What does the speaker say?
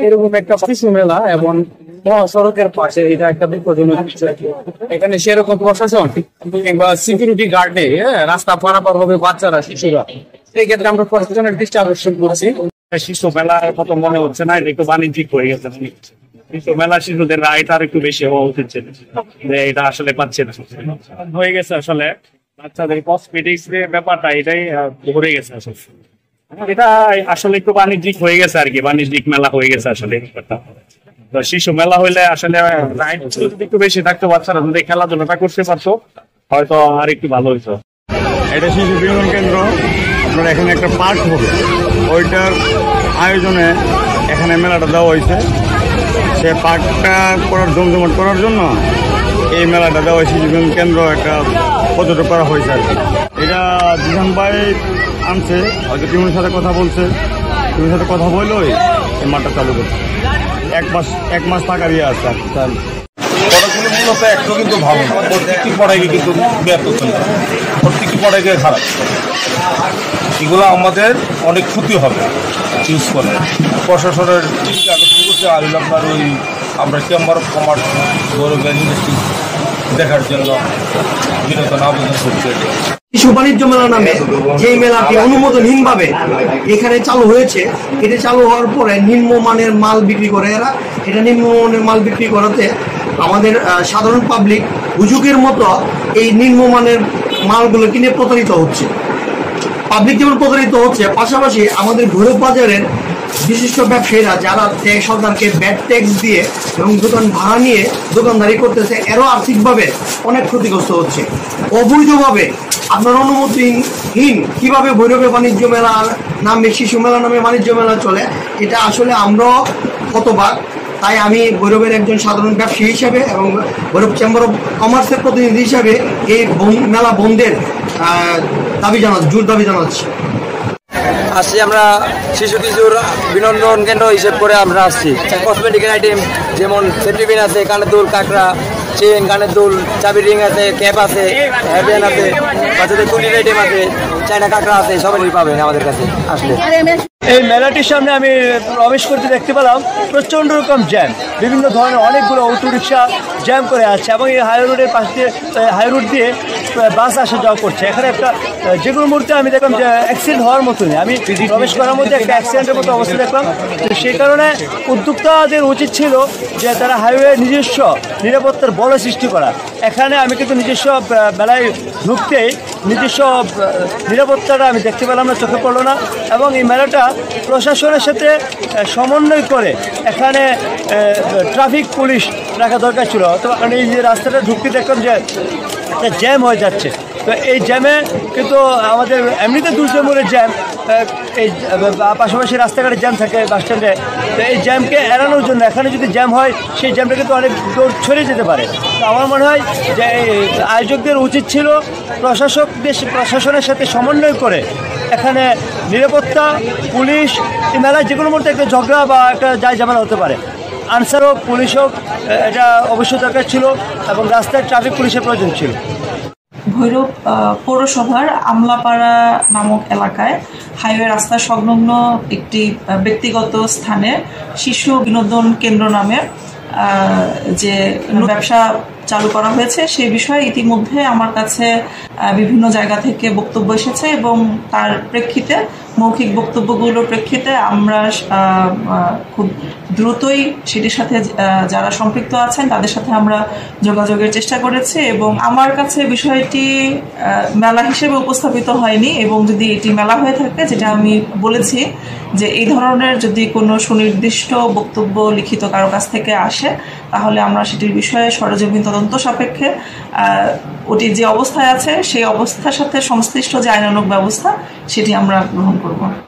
এরকম একটা শিশু মেলা এবং মহাসড়কের পাশে এটা একটা বিপজ্জনক বিষয়। এখানে সেরকম প্রশাসন কিংবা সিকিউরিটি গার্ড নেই, রাস্তা পারাপার হবে বাচ্চারা, শিশুরা। সেই ক্ষেত্রে আমরা প্রশাসনের দৃষ্টি আকর্ষণ করছি। শিশু মেলার মতো মনে হচ্ছে না, এটা একটু বাণিজ্যিক হয়ে গেছে। শিশু মেলা শিশুদের রায়টা আর একটু বেশি হওয়া উচিত ছিল, এটা আসলে পাচ্ছে না, হয়ে গেছে আসলে বাচ্চাদের কসমেটিক্স ব্যাপারটা এটাই ভরে গেছে আসলে। এটা আসলে একটু বাণিজ্যিক হয়ে গেছে আর কি, বাণিজ্যিক মেলা হয়ে গেছে আসলে ব্যাপারটা। তো শিশু মেলা হইলে আসলে রাইড যদি একটু বেশি থাকতো, বাচ্চারা যদি খেলাধুলাটা করতে পারতো হয়তো আর একটু ভালো হইতো। এটা শিশু বিনোদন কেন্দ্র, আপনার এখানে একটা পার্ক হবে, ওইটার আয়োজনে এখানে মেলাটা দেওয়া হয়েছে। সে পার্কটা করার জমজমাট করার জন্য এই মেলাটা দেওয়া হয়েছে। শিশু বিনোদন কেন্দ্র একটা পর্যটক করা হয়েছে আর কি। এটা জিহান ভাই আনছে, হয়তো টিমের সাথে কথা বলছে, টিমের সাথে কথা বললেই এই মাঠটা চালু করছে। এক মাস টাকার ইয়ে আছে। পড়াগুলো মূলত একটু কিন্তু ভালো না, প্রত্যেকটি পড়াইকে কিন্তু ব্যর্থ চলছে, প্রত্যেকটি পড়াইকে খারাপ। এগুলো আমাদের অনেক ক্ষতি হবে ইউজ করে। প্রশাসনের দৃষ্টি আকর্ষণ করছে আর আপনার ওই আমরা চেম্বার অফ কমার্স গৌরব ইউনিভার্সিটি দেখার জন্য বিনোদন আবেদন করছে। শিশু বাণিজ্য মেলা নামে যে মেলাটি অনুমোদনহীনভাবে এখানে চালু হয়েছে, এটা চালু হওয়ার পরে নিম্নমানের মাল বিক্রি করে এরা। এটা নিম্নমানের মাল বিক্রি করাতে আমাদের সাধারণ পাবলিক হুজুকের মতো এই নিম্নমানের মালগুলো কিনে প্রতারিত হচ্ছে। পাবলিক যেমন প্রতারিত হচ্ছে, পাশাপাশি আমাদের ভৈরব বাজারের বিশিষ্ট ব্যবসায়ীরা যারা সরকারকে ব্যাড ট্যাক্স দিয়ে এবং দোকান ভাড়া নিয়ে দোকানদারি করতেছে, এরও আর্থিকভাবে অনেক ক্ষতিগ্রস্ত হচ্ছে। অবৈধভাবে আপনার অনুমতিহীন কিভাবে ভৈরবে বাণিজ্য মেলা নামে, শিশু মেলা নামে বাণিজ্য মেলা চলে, এটা আসলে আমরাও হতবাক। তাই আমি ভৈরবের একজন সাধারণ ব্যবসায়ী হিসেবে এবং ভৈরব চেম্বার অফ কমার্সের প্রতিনিধি হিসেবে এই মেলা বন্ধের জোর দাবি জানাচ্ছি। আসছি আমরা শিশু কিশোর বিনোদন কেন্দ্র হিসেব করে আমরা আসছি। কসমেটিক্যাল আইটেম যেমন সেফটি পিন আছে, কানের দুল, কাঁকড়া, চেন, কানের দুল, চাবি রিং আছে, ক্যাপ আছে, হেয়ারব্যান্ড আছে, বাচ্চাদের তুলির আইটেম আছে, চায়না কাঁকড়া আছে, সবাই পাবেন আমাদের কাছে আসলে। এই মেলাটির সামনে আমি প্রবেশ করতে দেখতে পেলাম প্রচণ্ড রকম জ্যাম, বিভিন্ন ধরনের অনেকগুলো অটো রিক্সা জ্যাম করে আছে এবং এই হাই রোডের পাশ দিয়ে, হাই রোড দিয়ে বাস আসা যাওয়া করছে। এখানে একটা যে কোনো মুহূর্তে আমি দেখলাম যে অ্যাক্সিডেন্ট হওয়ার মতনই, আমি প্রবেশ করার মধ্যে একটা অ্যাক্সিডেন্টের মতো অবস্থা দেখলাম। তো সেই কারণে উদ্যোক্তাদের উচিত ছিল যে তারা হাইওয়ে নিজস্ব নিরাপত্তার বল সৃষ্টি করা। এখানে আমি কিন্তু নিজস্ব মেলায় ঢুকতেই নিজস্ব নিরাপত্তাটা আমি দেখতে পেলাম না, চোখে পড়লো না। এবং এই মেলাটা প্রশাসনের সাথে সমন্বয় করে এখানে ট্রাফিক পুলিশ রাখা দরকার ছিল। তো এই যে রাস্তাটা ঢুকতে দেখলাম যে একটা জ্যাম হয়ে যাচ্ছে। তো এই জ্যামে কিন্তু আমাদের এমনিতে দুর্জমূলের জ্যাম, এই পাশাপাশি রাস্তাঘাটে জ্যাম থাকে বাস স্ট্যান্ডে। তো এই জ্যামকে এড়ানোর জন্য এখানে যদি জ্যাম হয় সেই জ্যামটা কিন্তু অনেক দূর ছড়িয়ে যেতে পারে। তো আমার মনে হয় যে আয়োজকদের উচিত ছিল প্রশাসনের সাথে সমন্বয় করে এখানে নিরাপত্তা, পুলিশ, এই মেলায় যে কোনো মুহূর্তে একটা ঝগড়া বা একটা যাই ঝামেলা হতে পারে, আনসার হোক, পুলিশ হোক, এটা অবশ্যই দরকার ছিল এবং রাস্তায় ট্রাফিক পুলিশের প্রয়োজন ছিল। ভৈরব পৌরসভার আমলাপাড়া নামক এলাকায় হাইওয়ে রাস্তা সংলগ্ন একটি ব্যক্তিগত স্থানে শিশু বিনোদন কেন্দ্র নামে যে ব্যবসা চালু করা হয়েছে সেই বিষয়ে ইতিমধ্যে আমার কাছে বিভিন্ন জায়গা থেকে বক্তব্য এসেছে এবং তার প্রেক্ষিতে মৌখিক বক্তব্যগুলোর প্রেক্ষিতে আমরা খুব দ্রুতই সেটির সাথে যারা সম্পৃক্ত আছেন তাদের সাথে আমরা যোগাযোগের চেষ্টা করেছি এবং আমার কাছে বিষয়টি মেলা হিসেবে উপস্থাপিত হয়নি। এবং যদি এটি মেলা হয়ে থাকে, যেটা আমি বলেছি যে এই ধরনের যদি কোনো সুনির্দিষ্ট বক্তব্য লিখিত কারো কাছ থেকে আসে তাহলে আমরা সেটির বিষয়ে সরেজমিন তদন্ত সাপেক্ষে ওটি যে অবস্থায় আছে সেই অবস্থার সাথে সংশ্লিষ্ট যে আইনানুগ ব্যবস্থা সেটি আমরা গ্রহণ করব।